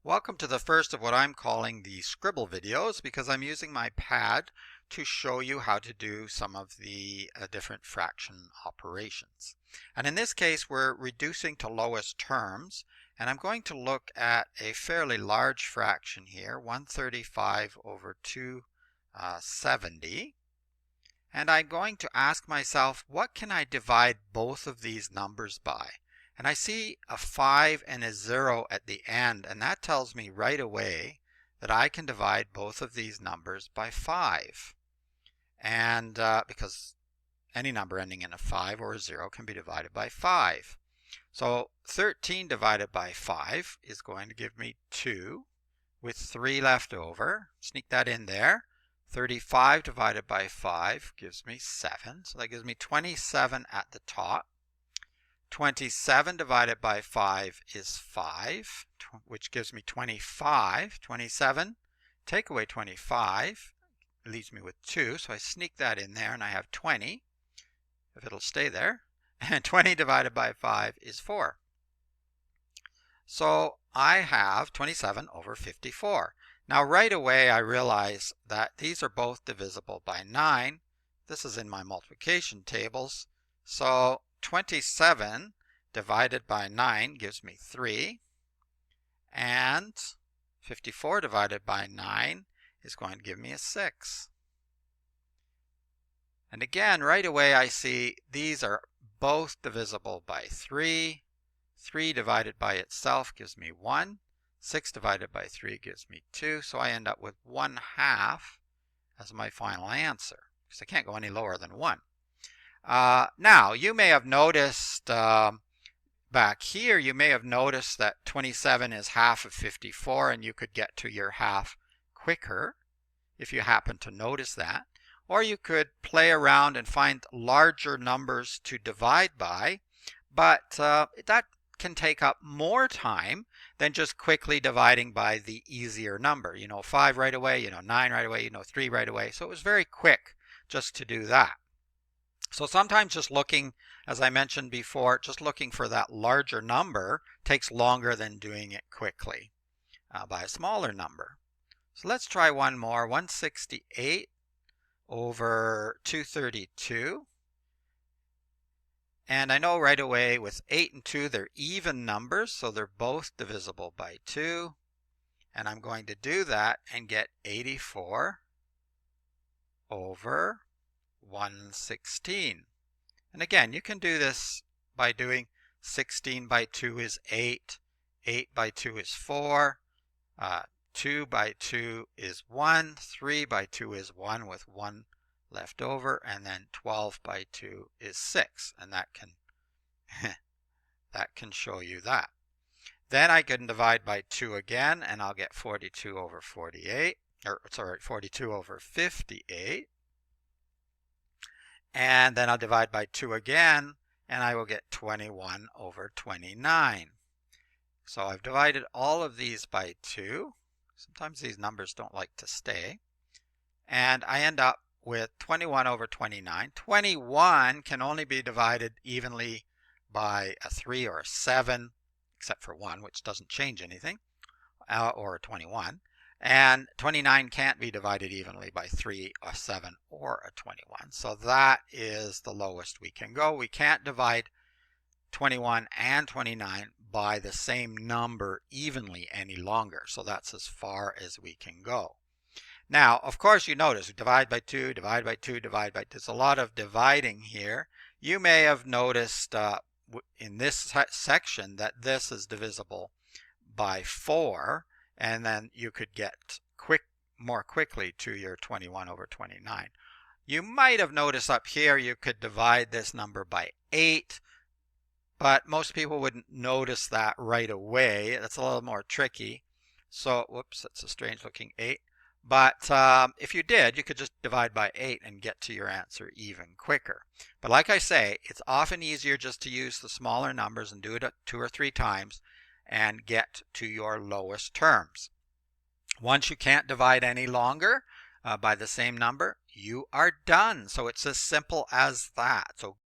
Welcome to the first of what I'm calling the scribble videos because I'm using my pad to show you how to do some of the different fraction operations. And in this case, we're reducing to lowest terms, and I'm going to look at a fairly large fraction here, 135 over 270. And I'm going to ask myself, what can I divide both of these numbers by? And I see a 5 and a 0 at the end, and that tells me right away that I can divide both of these numbers by 5. And because any number ending in a 5 or a 0 can be divided by 5. So 13 divided by 5 is going to give me 2 with 3 left over. Sneak that in there. 35 divided by 5 gives me 7. So that gives me 27 at the top. 27 divided by 5 is 5, which gives me 25. 27, take away 25, leaves me with 2. So I sneak that in there and I have 20, if it'll stay there. And 20 divided by 5 is 4. So I have 27 over 54. Now right away I realize that these are both divisible by 9. This is in my multiplication tables. So 27 divided by 9 gives me 3. And 54 divided by 9 is going to give me a 6. And again, right away I see these are both divisible by 3. 3 divided by itself gives me 1. 6 divided by 3 gives me 2. So I end up with 1/2 as my final answer, because I can't go any lower than 1. Now, you may have noticed back here, you may have noticed that 27 is half of 54, and you could get to your half quicker if you happen to notice that. Or you could play around and find larger numbers to divide by, but that can take up more time than just quickly dividing by the easier number. 5 right away, 9 right away, 3 right away. So it was very quick just to do that. So sometimes just looking, as I mentioned before, just looking for that larger number takes longer than doing it quickly by a smaller number. So let's try one more. 168 over 232. And I know right away with 8 and 2, they're even numbers, so they're both divisible by 2. And I'm going to do that and get 84 over 116. And again, you can do this by doing 16 by 2 is 8, 8 by 2 is 4, 2 by 2 is 1, 3 by 2 is 1 with 1 left over, and then 12 by 2 is 6. And that can that can show you that. Then I can divide by 2 again, and I'll get 42 over 48, or sorry, 42 over 58. And then I'll divide by 2 again, and I will get 21 over 29. So I've divided all of these by 2. Sometimes these numbers don't like to stay. And I end up with 21 over 29. 21 can only be divided evenly by a 3 or a 7, except for 1, which doesn't change anything, or a 21. And 29 can't be divided evenly by 3, a 7, or a 21. So that is the lowest we can go. We can't divide 21 and 29 by the same number evenly any longer. So that's as far as we can go. Now, of course, you notice divide by 2, divide by 2, divide by 2. There's a lot of dividing here. You may have noticed in this section that this is divisible by 4. And then you could get more quickly to your 21 over 29. You might have noticed up here you could divide this number by 8, but most people wouldn't notice that right away. That's a little more tricky. So, whoops, that's a strange looking 8. But if you did, you could just divide by 8 and get to your answer even quicker. But like I say, it's often easier just to use the smaller numbers and do it 2 or 3 times and get to your lowest terms. Once you can't divide any longer by the same number, you are done. So it's as simple as that. So